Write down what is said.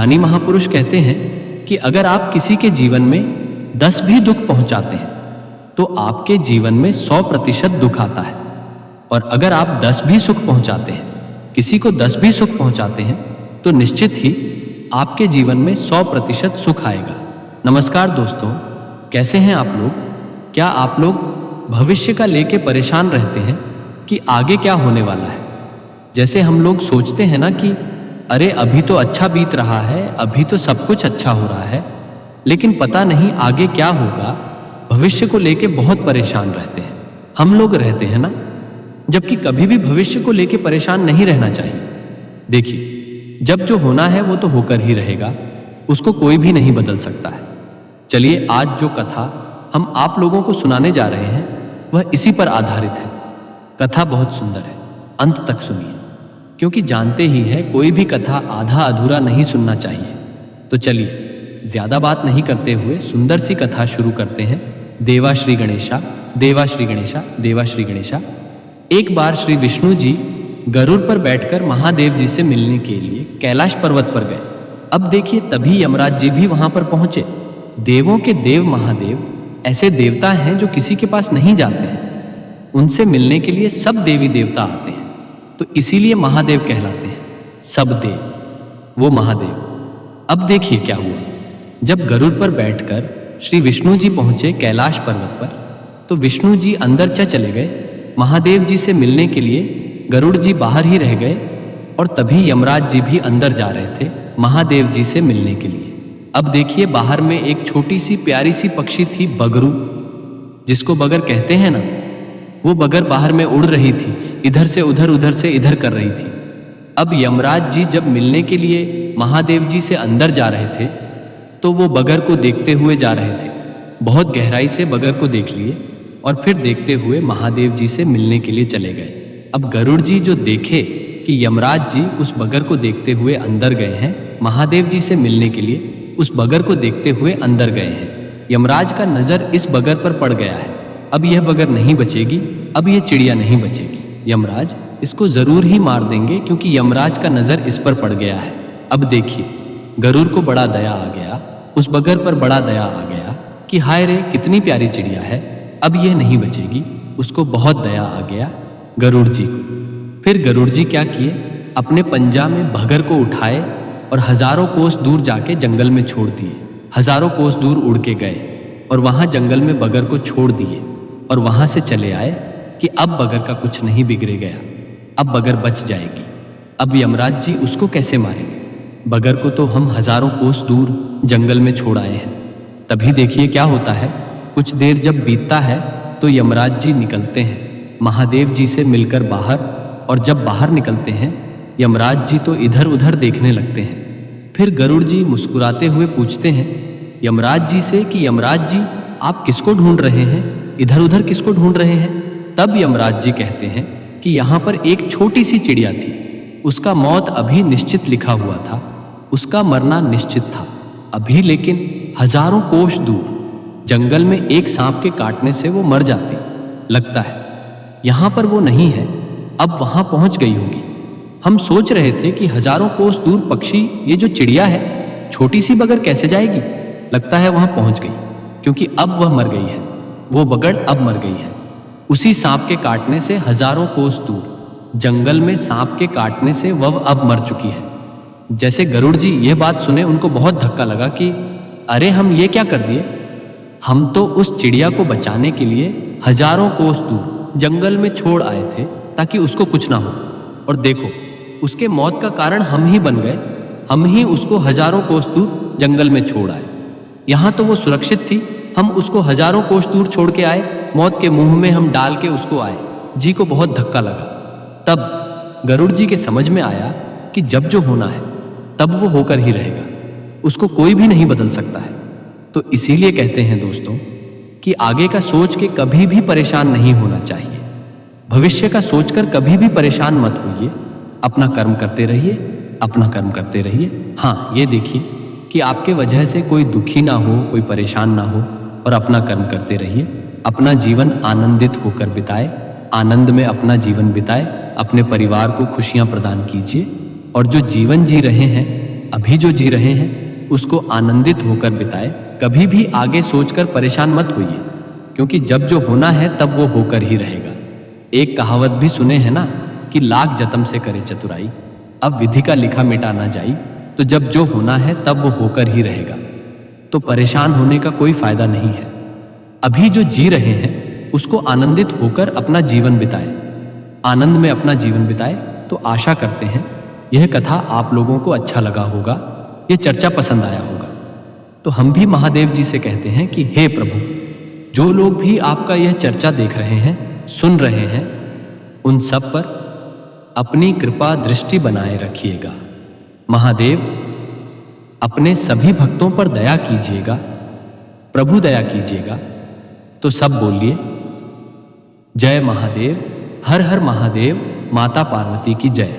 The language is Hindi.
ज्ञानी महापुरुष कहते हैं कि अगर आप किसी के जीवन में 10 भी दुख पहुंचाते हैं तो आपके जीवन में 100% दुख आता है, और अगर आप 10 भी सुख पहुंचाते हैं, किसी को 10 भी सुख पहुंचाते हैं, तो निश्चित ही आपके जीवन में 100% सुख आएगा। नमस्कार दोस्तों, कैसे हैं आप लोग? क्या आप लोग भविष्य का लेके परेशान रहते हैं कि आगे क्या होने वाला है? जैसे हम लोग सोचते हैं ना कि अरे अभी तो अच्छा बीत रहा है, अभी तो सब कुछ अच्छा हो रहा है, लेकिन पता नहीं आगे क्या होगा। भविष्य को लेके बहुत परेशान रहते हैं हम लोग, रहते हैं ना, जबकि कभी भी भविष्य को लेके परेशान नहीं रहना चाहिए। देखिए, जब जो होना है वो तो होकर ही रहेगा, उसको कोई भी नहीं बदल सकता है। चलिए, आज जो कथा हम आप लोगों को सुनाने जा रहे हैं वह इसी पर आधारित है। कथा बहुत सुंदर है, अंत तक सुनिए, क्योंकि जानते ही है कोई भी कथा आधा अधूरा नहीं सुनना चाहिए। तो चलिए, ज्यादा बात नहीं करते हुए सुंदर सी कथा शुरू करते हैं। देवा श्री गणेशा, देवा श्री गणेशा, देवा श्री गणेशा। एक बार श्री विष्णु जी गरुड़ पर बैठकर महादेव जी से मिलने के लिए कैलाश पर्वत पर गए। अब देखिए, तभी यमराज जी भी वहां पर पहुंचे। देवों के देव महादेव ऐसे देवता हैं जो किसी के पास नहीं जाते हैं। उनसे मिलने के लिए सब देवी देवता आते हैं, तो इसीलिए महादेव कहलाते हैं, सब देव, वो महादेव। अब देखिए क्या हुआ। जब गरुड़ पर बैठकर श्री विष्णु जी पहुंचे कैलाश पर्वत पर, तो विष्णु जी अंदर चले गए। महादेव जी से मिलने के लिए गरुड़ जी बाहर ही रह गए, और तभी यमराज जी भी अंदर जा रहे थे महादेव जी से मिलने के लिए। अब देखिए, बाहर में एक छोटी सी प्यारी सी पक्षी थी, बगरू, जिसको बगर कहते हैं ना। वो बगर बाहर में उड़ रही थी, इधर से उधर, उधर से इधर कर रही थी। अब यमराज जी जब मिलने के लिए महादेव जी से अंदर जा रहे थे, तो वो बगर को देखते हुए जा रहे थे। बहुत गहराई से बगर को देख लिए और फिर देखते हुए महादेव जी से मिलने के लिए चले गए। अब गरुड़ जी जो देखे कि यमराज जी उस बगर को देखते हुए अंदर गए हैं, महादेव जी से मिलने के लिए उस बगर को देखते हुए अंदर गए हैं। यमराज का नजर इस बगर पर पड़ गया है। अब यह बगर नहीं बचेगी, अब यह चिड़िया नहीं बचेगी। यमराज इसको जरूर ही मार देंगे, क्योंकि यमराज का नजर इस पर पड़ गया है। अब देखिए, गरुड़ को बड़ा दया आ गया, उस बगर पर बड़ा दया आ गया कि हाय रे, कितनी प्यारी चिड़िया है, अब यह नहीं बचेगी। उसको बहुत दया आ गया गरुड़ जी को। फिर गरुड़ जी क्या किए, अपने पंजा में बगर को उठाए और हजारों कोस दूर जाके जंगल में छोड़ दिए। हजारों कोस दूर उड़ के गए और वहां जंगल में बगर को छोड़ दिए, और वहां से चले आए कि अब बगर का कुछ नहीं बिगड़े गया, अब बगर बच जाएगी। अब यमराज जी उसको कैसे मारेंगे? बगर को तो हम हजारों कोस दूर जंगल में छोड़ आए हैं। तभी देखिए क्या होता है। कुछ देर जब बीतता है तो यमराज जी निकलते हैं महादेव जी से मिलकर बाहर, और जब बाहर निकलते हैं यमराज जी तो इधर उधर देखने लगते हैं। फिर गरुड़ जी मुस्कुराते हुए पूछते हैं यमराज जी से कि यमराज जी, आप किसको ढूंढ रहे हैं, इधर उधर किसको ढूंढ रहे हैं? तब यमराज जी कहते हैं कि यहाँ पर एक छोटी सी चिड़िया थी, उसका मौत अभी निश्चित लिखा हुआ था, उसका मरना निश्चित था अभी, लेकिन हजारों कोस दूर जंगल में एक सांप के काटने से वो मर जाती। लगता है यहाँ पर वो नहीं है, अब वहां पहुंच गई होगी। हम सोच रहे थे कि हजारों कोस दूर पक्षी, ये जो चिड़िया है, छोटी सी बगर कैसे जाएगी? लगता है वहां पहुंच गई, क्योंकि अब वह मर गई है, वो बगर अब मर गई है। उसी सांप के काटने से हजारों कोस दूर जंगल में सांप के काटने से वह अब मर चुकी है। जैसे गरुड़ जी यह बात सुने, उनको बहुत धक्का लगा कि अरे हम ये क्या कर दिए, हम तो उस चिड़िया को बचाने के लिए हजारों कोस दूर जंगल में छोड़ आए थे ताकि उसको कुछ ना हो, और देखो उसके मौत का कारण हम ही बन गए। हम ही उसको हजारों कोस दूर जंगल में छोड़ आए। यहाँ तो वो सुरक्षित थी, हम उसको हजारों कोस दूर छोड़ के आए, मौत के मुंह में हम डाल के उसको आए। जी को बहुत धक्का लगा। तब गरुड़ जी के समझ में आया कि जब जो होना है तब वो होकर ही रहेगा, उसको कोई भी नहीं बदल सकता है। तो इसीलिए कहते हैं दोस्तों कि आगे का सोच के कभी भी परेशान नहीं होना चाहिए। भविष्य का सोचकर कभी भी परेशान मत होइए, अपना कर्म करते रहिए, अपना कर्म करते रहिए। हाँ, ये देखिए कि आपके वजह से कोई दुखी ना हो, कोई परेशान ना हो, और अपना कर्म करते रहिए। अपना जीवन आनंदित होकर बिताए, आनंद में अपना जीवन बिताए, अपने परिवार को खुशियां प्रदान कीजिए, और जो जीवन जी रहे हैं अभी जो जी रहे हैं उसको आनंदित होकर बिताए। कभी भी आगे सोचकर परेशान मत होइए, क्योंकि जब जो होना है तब वो होकर ही रहेगा। एक कहावत भी सुने हैं ना कि लाख जतन से करे चतुराई। अब विधि का लिखा मिटा ना जाई, तो जब जो होना है तब वो होकर ही रहेगा। तो परेशान होने का कोई फायदा नहीं है। अभी जो जी रहे हैं उसको आनंदित होकर अपना जीवन बिताए, आनंद में अपना जीवन बिताए। तो आशा करते हैं यह कथा आप लोगों को अच्छा लगा होगा, यह चर्चा पसंद आया होगा। तो हम भी महादेव जी से कहते हैं कि हे प्रभु, जो लोग भी आपका यह चर्चा देख रहे हैं, सुन रहे हैं, उन सब पर अपनी कृपा दृष्टि बनाए रखिएगा। महादेव अपने सभी भक्तों पर दया कीजिएगा, प्रभु दया कीजिएगा। तो सब बोलिए जय महादेव, हर हर महादेव, माता पार्वती की जय।